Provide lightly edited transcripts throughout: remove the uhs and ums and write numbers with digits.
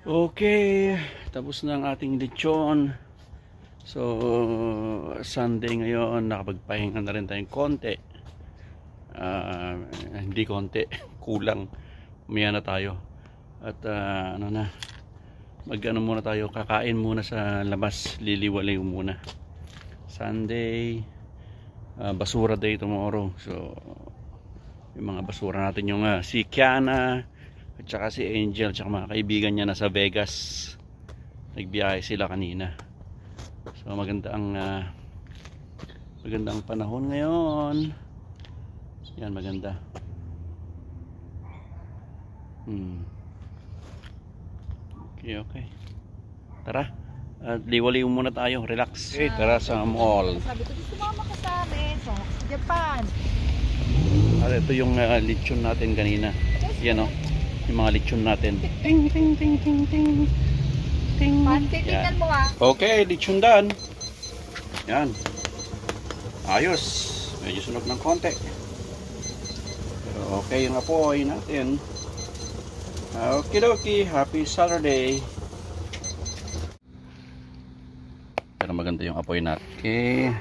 Okay, tapos na ang ating lechon. So, Sunday ngayon, nakapagpahinga na rin tayong konti. Hindi konti, kulang. Umiya na tayo. At mag-ano muna tayo, kakain muna sa labas, liliwalay muna. Sunday, basura day tomorrow. So, yung mga basura natin, yung si Kiana at saka si Angel, at saka mga kaibigan niya nasa Vegas. Nagbiyahe sila kanina. So maganda ang panahon ngayon. Yan, maganda. Okay. Tara. At liwaliw muna tayo, relax. Okay, tara sa mall. Sabi ko, sumama ka sa amin sa Japan. At ito yung lechon natin kanina. Yan yung mga lechon natin. Ting ting ting ting ting. Ting. Tingnan mo Okay, lechon done. Yan. Ayos. Medyo sunog ng konti. Pero okay yung apoy natin. Okidoki, happy Saturday. Pero maganda yung apoy natin. Okay.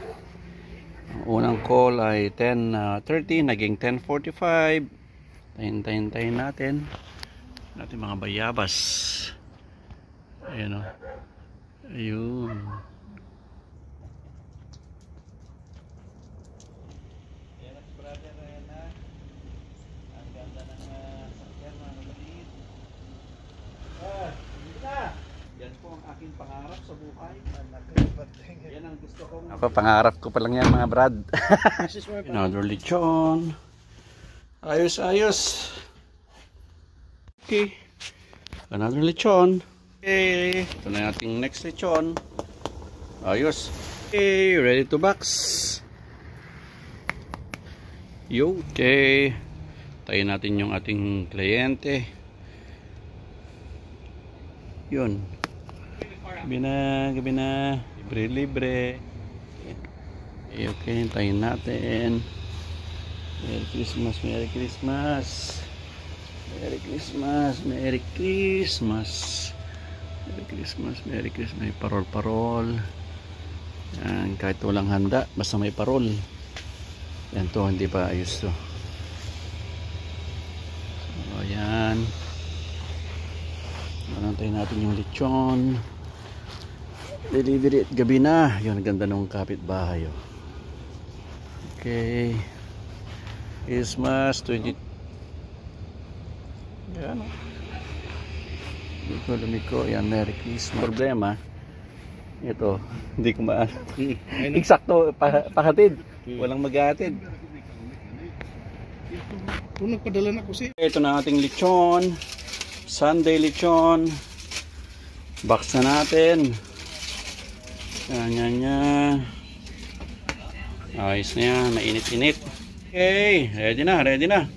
Ang unang call ay 10:30, naging 10:45. Tayin natin mga bayabas. Ayan ayun. Ang ganda ng sakyan mga kapatid. Yan po ang aking pangarap sa buhay. Yan ang gusto kong... Ako, pangarap ko pa lang yan mga brad. Another lechon. Ayos. Okay. Another lechon. Okay. Ito na yung ating next lechon. Ayos. Okay. Ready to box. Okay. Tayin natin yung ating kliyente. Yun. Gabi na. Libre. Okay. Tayin natin. Merry Christmas. Merry Christmas. Merry Christmas. Merry Christmas. Merry Christmas. Merry Christmas. May parol. Yan, kahit walang handa, basta may parol. Yan to, hindi pa ayos to. So, yan. Antayin natin yung lechon. Delivery at gabi na. Yun, ganda ng kapitbahay. Okay. Christmas 20. Yan. Lumiko. Yan, Merry Christmas. Problema, ito, hindi ko eksakto, pahatid. Walang maghahatid. Kung nagpadala na ko siya. Ito na ating lechon. Sunday lechon. Box na natin. Yan. Ayos na yan. Mainit-init. Okay, ready na.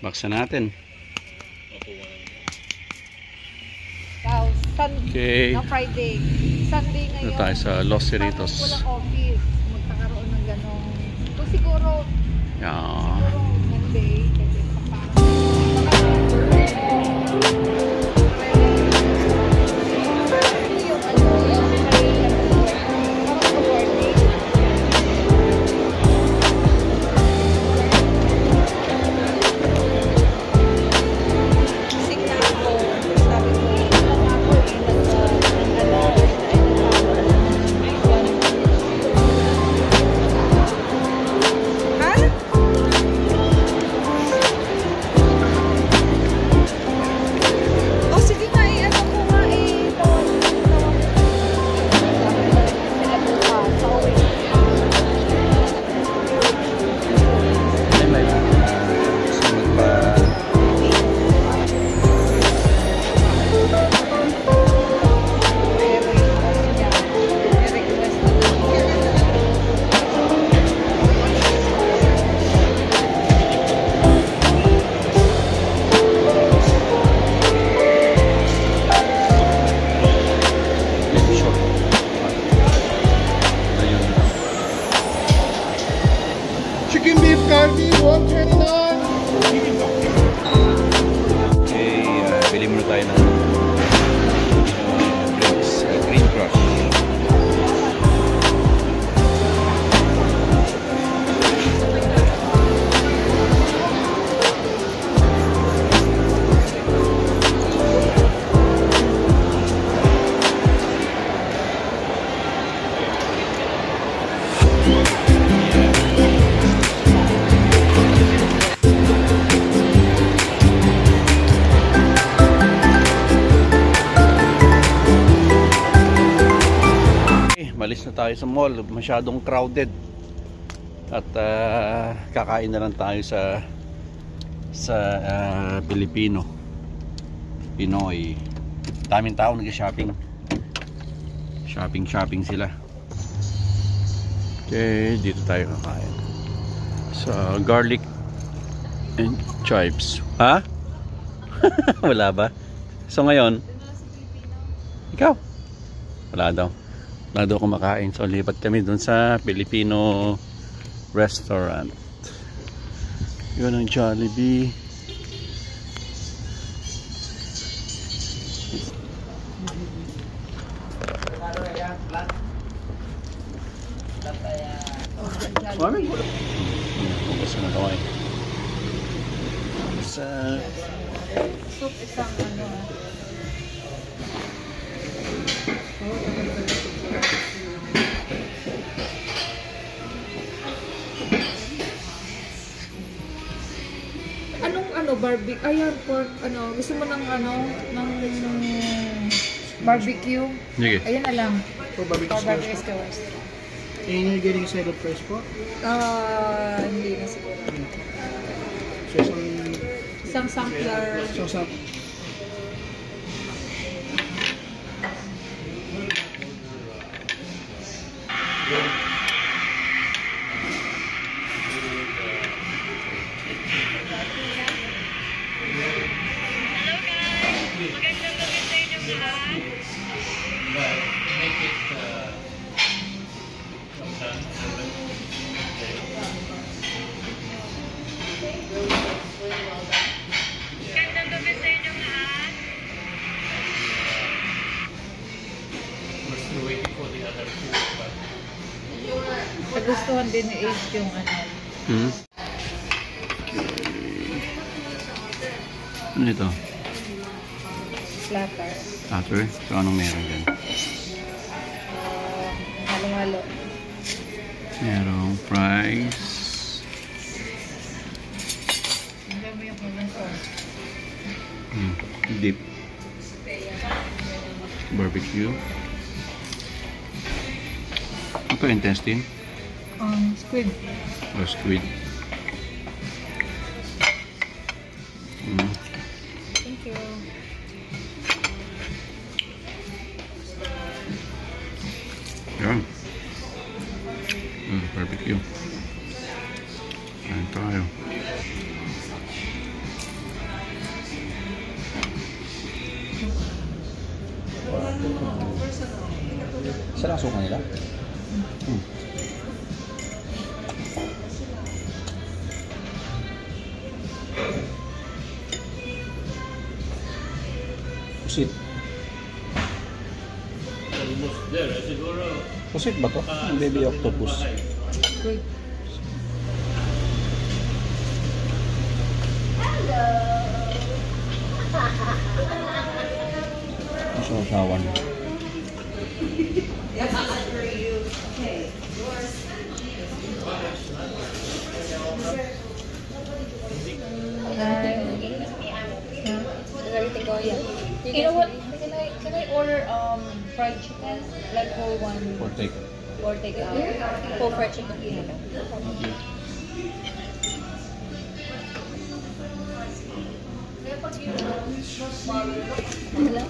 Box na natin. Okay. No, Friday. Sunday ngayon. Ito tayo sa Los Cerritos. Walang office. Magkakaroon ng ganong. Kung siguro Monday. crust. Malis na tayo sa mall, masyadong crowded at kakain na lang tayo sa Pinoy. Daming tao nag-shopping, shopping sila. Okay, dito tayo kakain sa garlic and chives. Ha? Wala ba? So ngayon ikaw wala daw kumakain, so lipat kami dun sa Filipino restaurant. Yun ang Jollibee. Gusto na kaway sa Soup isang ano. Anong barbecue? Ayan, pork, gusto mo ng ng barbecue? sige. Ayan na lang. For barbecue For barbecue sauce. skewers. And you're getting side of fresh po? Hindi na siguro. So, Isang sampler. some Nagustuhan din ni Ace yung ano. Ano ito? Platter. After? So anong meron dyan? Halo-halo. Merong fries. Hanggang mo yung comment ko. Dip. Barbecue. Ito intestine. Squid. Or squid. Thank you. Yan. Barbecue. Ayan tayo. Isa lang suka nila? Pusit. Pusit ba to? Ang baby octopus. Good. Sausawan. You know what? Can I order fried chicken, like whole one, Or take. or take out whole fried chicken? Hello?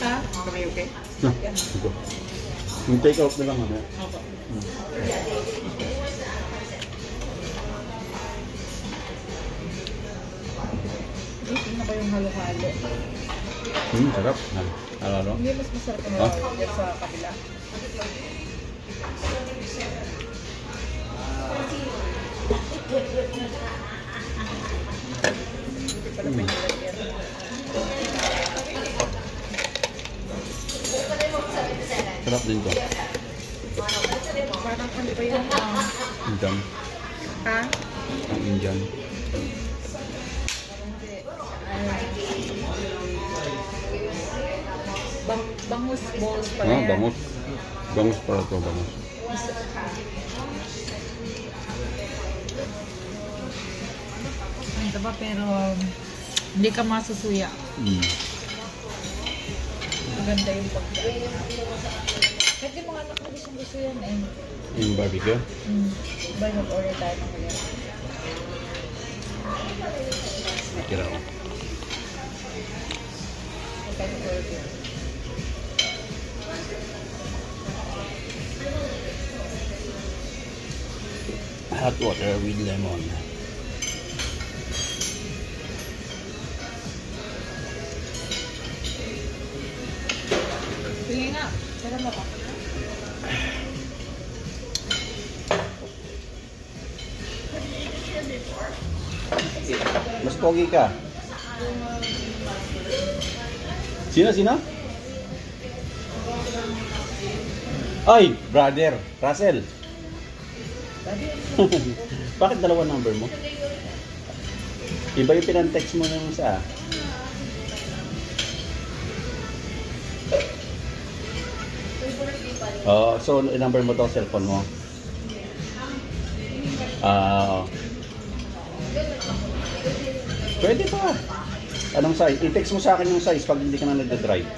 Ha? Kami okay? Ito. Yung take out na lang ano. Opo. Tingnan ba yung halo-halo? Sarap. Halo. Hindi mas masarap yung Ah? halo sa kabila. Hindi pala may nilagyan. Sarap din to. Parang ano ba yung Indian. ha? Ang Indian. Bangus balls pala Ah, yan. bangus. Bangus pala to, bangus. Ito ba pero hindi ka masusuya. Maganda yung pagkain. Kahit yung mga anak mo gusto yan eh. Yung barbecue. Ba mag-order tayo ng mga Tira ko. mag-order. Hot water with lemon. Sige nga. Tara mo ka. Mas pogi ka. Sino? Ay, brother, Russell. Bakit dalawa number mo? Iba yung pinantext mo ng isa. Oh, so number mo to, cellphone mo. Pwede pa. Anong size? I-text mo sa akin yung size pag hindi ka na nagda-drive.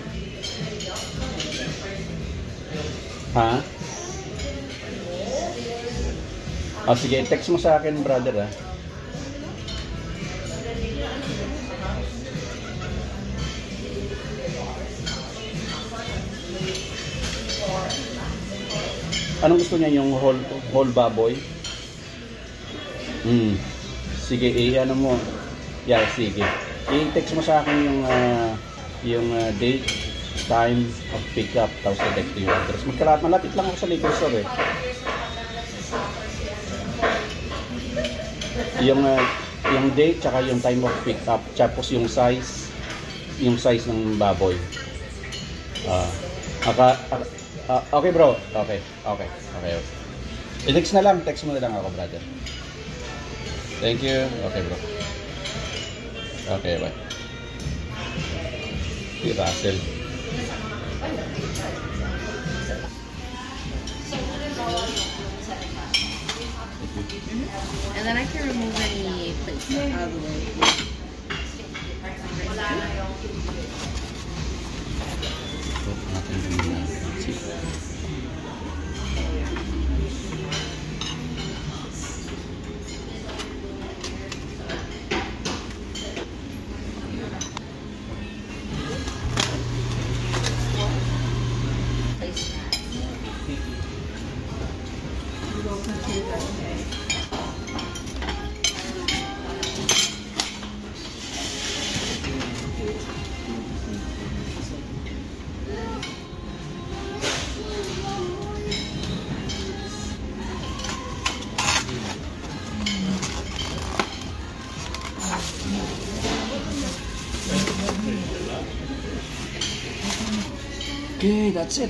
Ha? Sige, i-text mo sa akin, brother, ha? Anong gusto niya, yung whole baboy? Sige, ano mo. Yeah, sige. I-text mo sa akin yung date, time of pickup, tapos i-text yung address. Malapit lang ako sa liquor store eh. Yung date, tsaka yung time of pickup, tapos yung size ng baboy. Okay bro, okay. I-text na lang, text mo na lang ako, brother. Thank you. Okay bro. Okay, bye. Si Russell. And then I can remove any plates out of the way. Okay, that's it.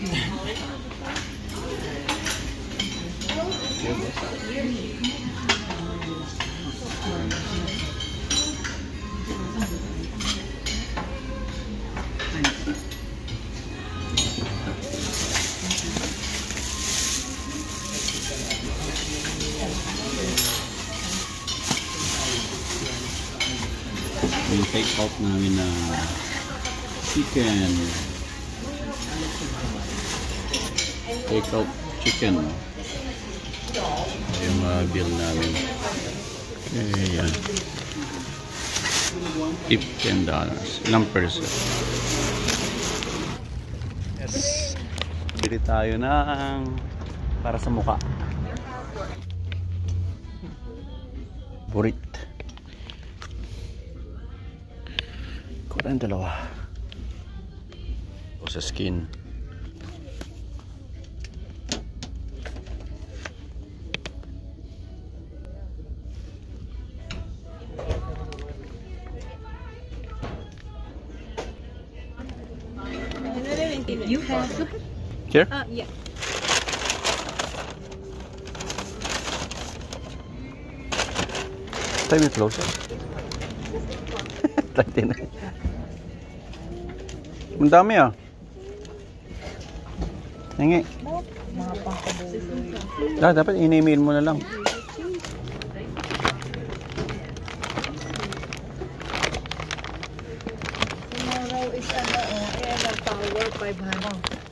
Yung take out namin na chicken. Take out chicken. Yung bill namin. Okay, yan. Tip $10. Ilang person? Yes. bili tayo ng para sa mukha. Burit. Kuha tayong dalawa. O sa skin. You have Here? yeah. Time it closer. Tayo na. Ang dami ah. Hingi. Mga pangkabuloy. Dapat in-email mo na lang. Tomorrow is ano, AML Power 500.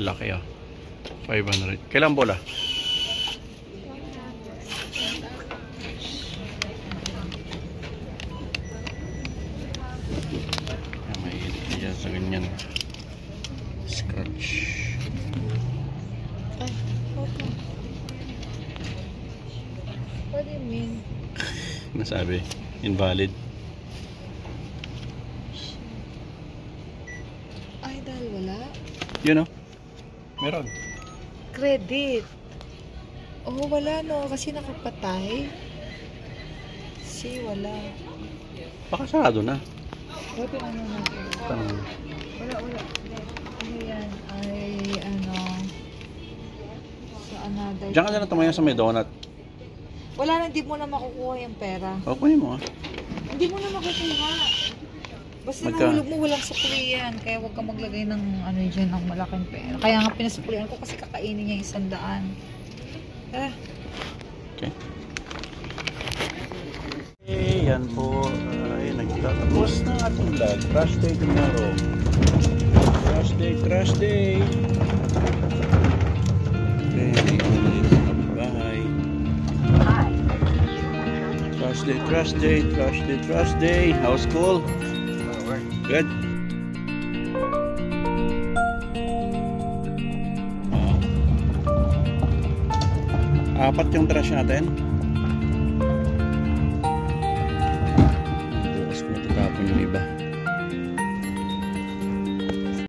Laki ah. 500. Kailan bola? May yan sa ganyan. Scratch. Ay, okay. What do you mean? Nasabi. Invalid. Ay, dahil wala. You know? Meron. Credit. Oh, wala no. Kasi nakapatay. Si, wala. Baka sarado na. Buti ano natin. Tanong. Wala. Ano yan? Ay, ano. Sa another. Diyan ka na tumayo sa may donut. Wala na, hindi mo na makukuha yung pera. O, kunin mo ah. Hindi mo na makukuha. Basta Magka- nahulog mo, walang sukli yan. Kaya huwag ka maglagay ng ano dyan, ng malaking pera. Kaya nga pinasuklian ko kasi kakainin niya 100. Okay. Yan po ay nagtatapos ng ating vlog. Crash day tomorrow. Crash day. Okay, dito sa kapitbahay. Crash day. How's school? Good. Apat yung trash natin.